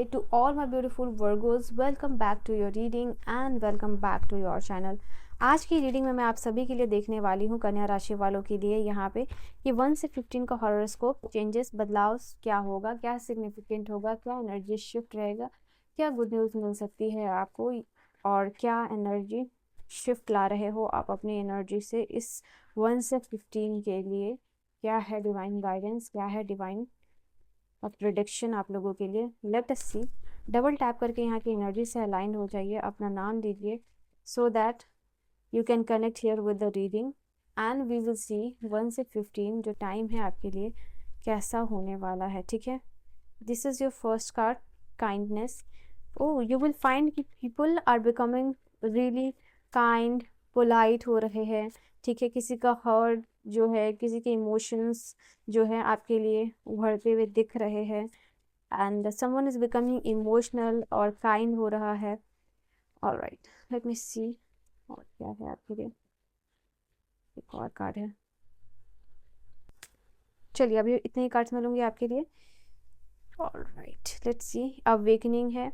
Namaste to all my beautiful Virgos. Welcome back to your reading and welcome back to your channel. आज की reading में मैं आप सभी के लिए देखने वाली हूँ कन्या राशि वालों के लिए यहाँ पे कि 1 से 15 का हॉरोस्कोप चेंजेस बदलाव क्या होगा, क्या सिग्निफिकेंट होगा, क्या एनर्जी शिफ्ट रहेगा, क्या गुड न्यूज़ मिल सकती है आपको और क्या एनर्जी शिफ्ट ला रहे हो आप अपनी एनर्जी से इस 1 से 15 के लिए। क्या है डिवाइन गाइडेंस, क्या है डिवाइन प्रिडिक्शन आप लोगों के लिए। लेट अस सी। डबल टैप करके यहाँ की एनर्जी से अलाइन हो जाइए, अपना नाम दीजिए so that you can connect here with the reading and we will see 1 से 15 जो टाइम है आपके लिए कैसा होने वाला है। ठीक है, this is your first card, kindness. Oh you will find कि people are becoming really kind, polite हो रहे हैं। ठीक है, किसी का हर्ट जो है, किसी के इमोशंस जो है आपके लिए उभरते हुए दिख रहे हैं and someone is becoming emotional और काइंड हो रहा है। ऑलराइट, लेट मी सी और क्या है आपके लिए। एक और कार्ड है, चलिए अभी इतने ही कार्ड्स मिलूंगी आपके लिए। Alright, let's see. अवेकनिंग है,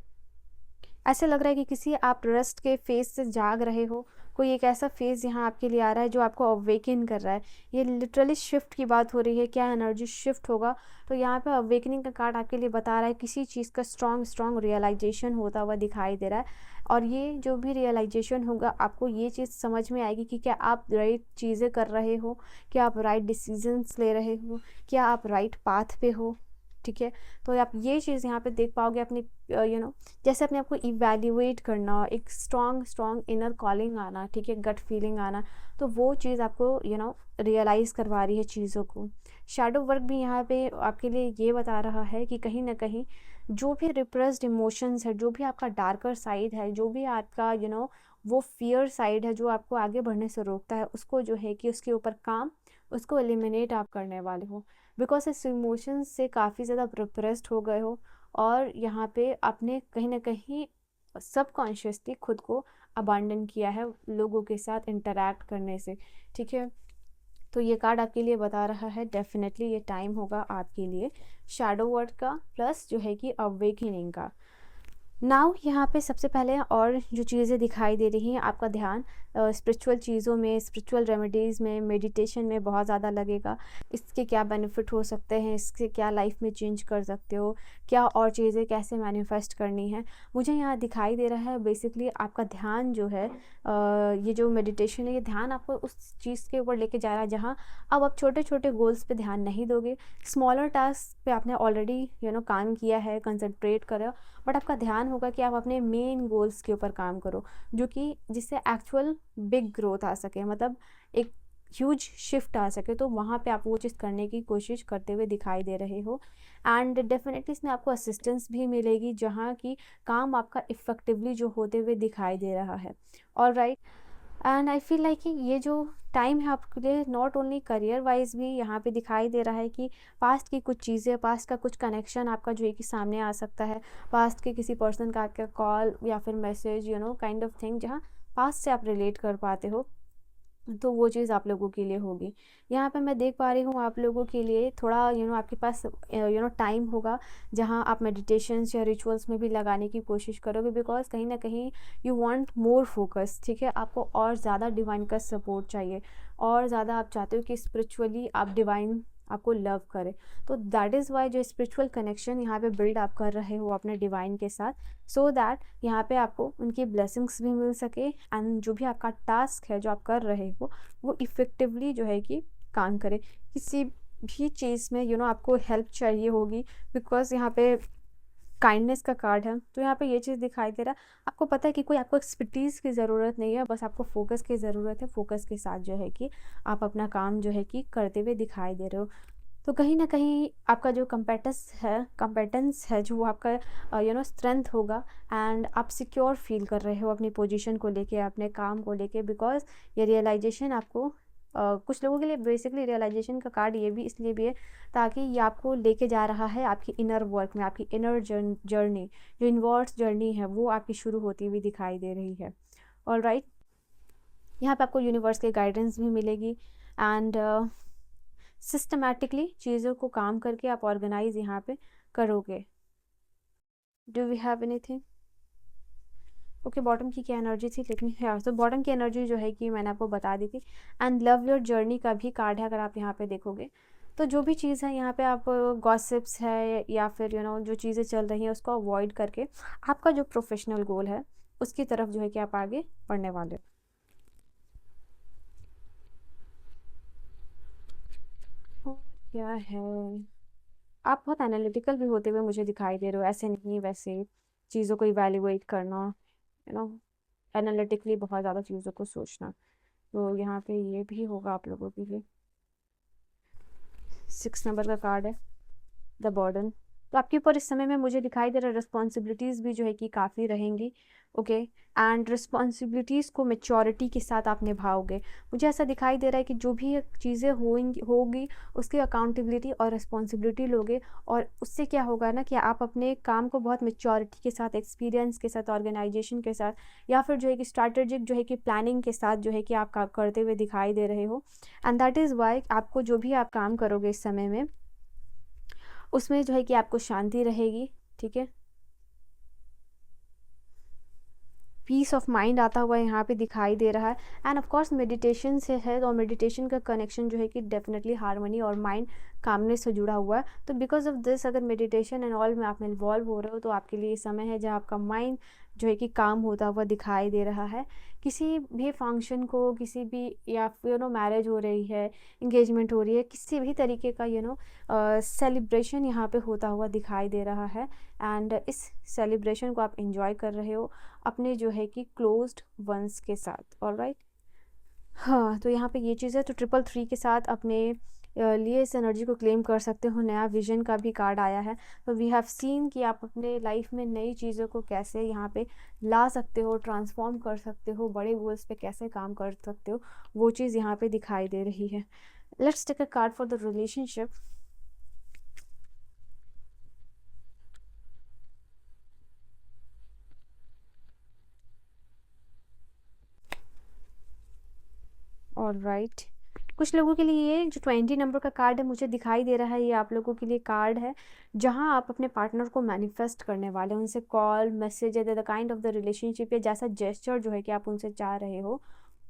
ऐसे लग रहा है कि किसी आप रेस्ट के फेज से जाग रहे हो। कोई एक ऐसा फेज यहाँ आपके लिए आ रहा है जो आपको अवेकन कर रहा है। ये लिटरली शिफ्ट की बात हो रही है, क्या एनर्जी शिफ्ट होगा। तो यहाँ पे अवेकनिंग का कार्ड आपके लिए बता रहा है किसी चीज़ का स्ट्रॉन्ग रियलाइजेशन होता हुआ दिखाई दे रहा है। और ये जो भी रियलाइजेशन होगा आपको ये चीज़ समझ में आएगी कि क्या आप राइट चीज़ें कर रहे हो, क्या आप राइट डिसीजंस ले रहे हो, क्या आप राइट पाथ पे हो। ठीक है, तो आप ये चीज़ यहाँ पे देख पाओगे अपनी जैसे अपने आपको इवैल्यूएट करना, एक स्ट्रॉन्ग इनर कॉलिंग आना, ठीक है, गट फीलिंग आना। तो वो चीज़ आपको रियलाइज़ करवा रही है चीज़ों को। शैडो वर्क भी यहाँ पे आपके लिए ये बता रहा है कि कहीं ना कहीं जो भी रिप्रेस्ड इमोशंस है, जो भी आपका डार्कर साइड है, जो भी आपका वो फियर साइड है जो आपको आगे बढ़ने से रोकता है, उसको जो है कि उसके ऊपर काम, उसको एलिमिनेट आप करने वाले हो। बिकॉज इस इमोशंस से काफ़ी ज़्यादा रिप्रेस्ड हो गए हो और यहाँ पे आपने कहीं ना कहीं सबकॉन्शियसली खुद को अबांडन किया है लोगों के साथ इंटरैक्ट करने से। ठीक है, तो ये कार्ड आपके लिए बता रहा है डेफिनेटली ये टाइम होगा आपके लिए शैडो वर्ड का प्लस जो है कि अवेकनिंग का। नाउ यहाँ पे सबसे पहले और जो चीज़ें दिखाई दे रही हैं, आपका ध्यान स्पिरिचुअल चीज़ों में, स्पिरिचुअल रेमेडीज़ में, मेडिटेशन में बहुत ज़्यादा लगेगा। इसके क्या बेनिफिट हो सकते हैं, इससे क्या लाइफ में चेंज कर सकते हो, क्या और चीज़ें कैसे मैनिफेस्ट करनी है, मुझे यहाँ दिखाई दे रहा है। बेसिकली आपका ध्यान जो है ये जो मेडिटेशन है, ये ध्यान आपको उस चीज़ के ऊपर लेके जा रहा है जहाँ अब आप छोटे छोटे गोल्स पे ध्यान नहीं दोगे। स्मॉलर टास्क पे आपने ऑलरेडी काम किया है, कंसंट्रेट करो, बट आपका ध्यान होगा कि आप अपने मेन गोल्स के ऊपर काम करो जो कि जिससे एक्चुअल बिग ग्रोथ आ सके, मतलब एक ह्यूज शिफ्ट आ सके। तो वहाँ पे आप वो चीज़ करने की कोशिश करते हुए दिखाई दे रहे हो एंड डेफिनेटली इसमें आपको असिस्टेंस भी मिलेगी जहाँ की काम आपका इफ़ेक्टिवली जो होते हुए दिखाई दे रहा है। Alright, and I feel like कि ये जो टाइम है आपके लिए नॉट ओनली करियर वाइज भी यहाँ पे दिखाई दे रहा है कि पास्ट की कुछ चीज़ें, पास्ट का कुछ कनेक्शन आपका जो है कि सामने आ सकता है। पास्ट के किसी पर्सन का आपका कॉल या फिर मैसेज काइंड ऑफ थिंग जहाँ पास्ट से आप रिलेट कर पाते हो, तो वो चीज़ आप लोगों के लिए होगी। यहाँ पे मैं देख पा रही हूँ आप लोगों के लिए थोड़ा आपके पास टाइम होगा जहाँ आप मेडिटेशंस या रिचुअल्स में भी लगाने की कोशिश करोगे बिकॉज कहीं ना कहीं यू वांट मोर फोकस। ठीक है, आपको और ज़्यादा डिवाइन का सपोर्ट चाहिए और ज़्यादा आप चाहते हो कि स्पिरिचुअली आप डिवाइन आपको लव करे। तो दैट इज़ वाई जो स्पिरिचुअल कनेक्शन यहाँ पे बिल्ड आप कर रहे हो अपने डिवाइन के साथ, सो दैट यहाँ पे आपको उनकी ब्लेसिंग्स भी मिल सके एंड जो भी आपका टास्क है जो आप कर रहे हो वो इफ़ेक्टिवली जो है कि काम करे। किसी भी चीज़ में आपको हेल्प चाहिए होगी बिकॉज यहाँ पे काइंडनेस का कार्ड है। तो यहाँ पे ये चीज़ दिखाई दे रहा है, आपको पता है कि कोई आपको एक्सपर्टीज़ की ज़रूरत नहीं है, बस आपको फोकस की ज़रूरत है। फोकस के साथ जो है कि आप अपना काम जो है कि करते हुए दिखाई दे रहे हो। तो कहीं ना कहीं आपका जो कंपेटेंस है जो आपका स्ट्रेंथ होगा एंड आप सिक्योर फील कर रहे हो अपनी पोजीशन को लेके, अपने काम को लेके। बिकॉज ये रियलाइजेशन आपको कुछ लोगों के लिए बेसिकली रियलाइजेशन का कार्ड ये भी इसलिए भी है ताकि ये आपको लेके जा रहा है आपकी इनर वर्क में, आपकी इनर जर्नी, जो इनवर्ड्स जर्नी है वो आपकी शुरू होती हुई दिखाई दे रही है। ऑलराइट, यहाँ पे आपको यूनिवर्स के गाइडेंस भी मिलेगी एंड सिस्टमैटिकली चीज़ों को काम करके आप ऑर्गेनाइज यहाँ पे करोगे। Do we have anything? Okay, bottom की क्या एनर्जी थी, लेट मी हियर। तो बॉटम की एनर्जी जो है कि मैंने आपको बता दी थी। एंड लव योर जर्नी का भी कार्ड है, अगर आप यहाँ पे देखोगे तो जो भी चीज़ है यहाँ पे आप गॉसिप्स है या फिर जो चीज़ें चल रही हैं उसको अवॉइड करके आपका जो प्रोफेशनल गोल है उसकी तरफ जो है कि आप आगे बढ़ने वाले हो। क्या है, आप बहुत एनालिटिकल भी होते हुए मुझे दिखाई दे रहे हो, ऐसे नहीं वैसे चीज़ों को इवैल्यूएट करना, नो एनालिटिकली बहुत ज़्यादा चीज़ों को सोचना। तो यहाँ पे ये भी होगा आप लोगों के लिए। 6 नंबर का कार्ड है, द बर्डन। तो आपके ऊपर इस समय में मुझे दिखाई दे रहा है रिस्पॉन्सिबिलिटीज़ भी जो है कि काफ़ी रहेंगी। ओके, एंड रिस्पॉन्सिबिलिटीज़ को मेच्योरिटी के साथ आप निभाओगे। मुझे ऐसा दिखाई दे रहा है कि जो भी चीज़ें होगी उसकी अकाउंटेबिलिटी और रिस्पॉन्सिबिलिटी लोगे, और उससे क्या होगा ना कि आप अपने काम को बहुत मेच्योरिटी के साथ, एक्सपीरियंस के साथ, ऑर्गेनाइजेशन के साथ, या फिर जो है कि स्ट्रैटेजिक जो है कि प्लानिंग के साथ जो है कि आप करते हुए दिखाई दे रहे हो। एंड दैट इज़ वाई आपको जो भी आप काम करोगे इस समय में उसमें जो है कि आपको शांति रहेगी। ठीक है, पीस ऑफ माइंड आता हुआ यहाँ पे दिखाई दे रहा है। एंड ऑफ कोर्स मेडिटेशन से है, और मेडिटेशन का कनेक्शन जो है कि डेफिनेटली हार्मनी और माइंड कामनेस से जुड़ा हुआ है। तो बिकॉज ऑफ दिस अगर मेडिटेशन एंड ऑल में आप इन्वॉल्व हो रहे हो तो आपके लिए समय है जहाँ आपका माइंड जो है कि काम होता हुआ दिखाई दे रहा है। किसी भी फंक्शन को, किसी भी या मैरिज हो रही है, इंगेजमेंट हो रही है, किसी भी तरीके का सेलिब्रेशन यहाँ पे होता हुआ दिखाई दे रहा है। एंड इस सेलिब्रेशन को आप इंजॉय कर रहे हो अपने जो है कि क्लोज्ड वंस के साथ। ऑलराइट, हाँ, तो यहाँ पे ये चीज़ है। तो 333 के साथ अपने लिए इस एनर्जी को क्लेम कर सकते हो। नया विजन का भी कार्ड आया है। तो वी हैव सीन कि आप अपने लाइफ में नई चीज़ों को कैसे यहाँ पे ला सकते हो, ट्रांसफॉर्म कर सकते हो, बड़े गोल्स पे कैसे काम कर सकते हो, वो चीज़ यहाँ पे दिखाई दे रही है। Let's take a card for the relationship. Alright, कुछ लोगों के लिए ये जो 20 नंबर का कार्ड है मुझे दिखाई दे रहा है, ये आप लोगों के लिए कार्ड है जहां आप अपने पार्टनर को मैनिफेस्ट करने वाले हैं। उनसे कॉल, मैसेज या the kind of the relationship या जैसा जेस्चर जो है कि आप उनसे चाह रहे हो,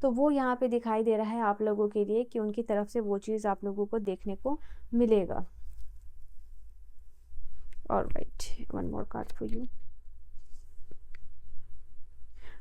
तो वो यहाँ पे दिखाई दे रहा है आप लोगों के लिए कि उनकी तरफ से वो चीज़ आप लोगों को देखने को मिलेगा। Alright, one more card for you.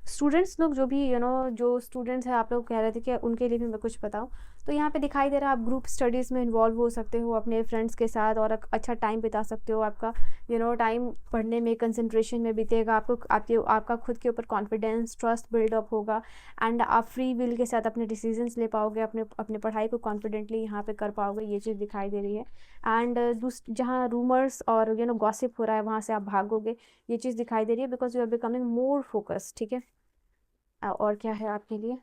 Students लोग जो भी जो स्टूडेंट्स हैं, आप लोग कह रहे थे कि उनके लिए भी मैं कुछ बताऊं, तो यहाँ पे दिखाई दे रहा है आप ग्रुप स्टडीज़ में इन्वॉल्व हो सकते हो अपने फ्रेंड्स के साथ और अच्छा टाइम बिता सकते हो। आपका टाइम पढ़ने में, कंसंट्रेशन में बीतेगा। आपका खुद के ऊपर कॉन्फिडेंस, ट्रस्ट बिल्डअप होगा। एंड आप फ्री विल के साथ अपने डिसीजंस ले पाओगे, अपने पढ़ाई को कॉन्फिडेंटली यहाँ पे कर पाओगे, ये चीज़ दिखाई दे रही है। एंड जहाँ रूमर्स और गॉसिप हो रहा है वहाँ से आप भागोगे, ये चीज़ दिखाई दे रही है, because you are becoming more focus. ठीक है, और क्या है आपके लिए?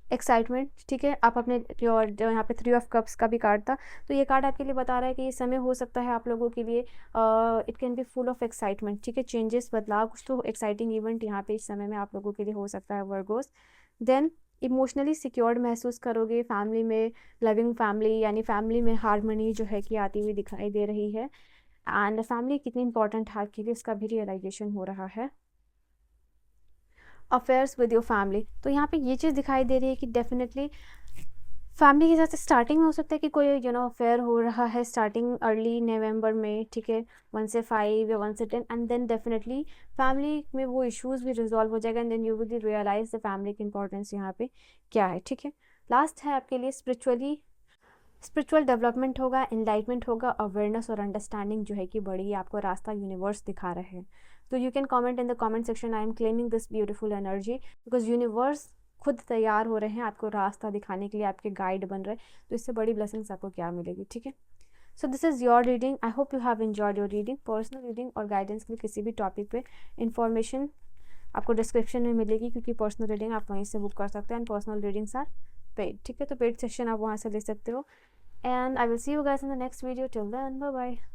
एक्साइटमेंट। ठीक है, आप अपने और जो यहाँ पे 3 ऑफ कप्स का भी कार्ड था, तो ये कार्ड आपके लिए बता रहा है कि ये समय हो सकता है आप लोगों के लिए it can be full of excitement. ठीक है, चेंजेस, बदलाव, कुछ तो एक्साइटिंग इवेंट यहाँ पे इस समय में आप लोगों के लिए हो सकता है वर्गोस। देन इमोशनली सिक्योर्ड महसूस करोगे फैमिली में, लविंग फैमिली, यानी फैमिली में हारमोनी जो है कि आती हुई दिखाई दे रही है। एंड फैमिली कितनी इंपॉर्टेंट है आपके लिए उसका भी रियलाइजेशन हो रहा है। अफेयर्स विद योर फैमिली, तो यहाँ पे ये चीज़ दिखाई दे रही है कि डेफिनेटली फैमिली के साथ स्टार्टिंग में हो सकता है कि कोई अफेयर हो रहा है स्टार्टिंग अर्ली नवंबर में। ठीक है, 1 से 5 या 1 से 10, एंड देन डेफिनेटली फैमिली में वो इश्यूज भी रिजॉल्व हो जाएगा, and then you will realise the family की इंपॉर्टेंस यहाँ पे क्या है। ठीक है, लास्ट है आपके लिए स्पिरिचुअल डेवलपमेंट होगा, इनलाइटमेंट होगा, अवेयरनेस और अंडरस्टैंडिंग जो है कि बड़ी आपको रास्ता यूनिवर्स दिखा रहे हैं। तो you can comment in the comment section, I am claiming this beautiful energy, because universe खुद तैयार हो रहे हैं आपको रास्ता दिखाने के लिए, आपके गाइड बन रहे हैं। तो इससे बड़ी ब्लेसिंग्स आपको क्या मिलेगी। ठीक है, so this is your reading. I hope you have enjoyed your reading. Personal reading और गाइडेंस के लिए किसी भी टॉपिक पे इन्फॉर्मेशन आपको डिस्क्रिप्शन में मिलेगी, क्योंकि पर्सनल रीडिंग आप वहीं से बुक कर सकते हैं, and personal readings are paid. ठीक है, तो पेड सेशन आप वहाँ से ले सकते हो। And I will see you guys in the next video. Till then, bye bye.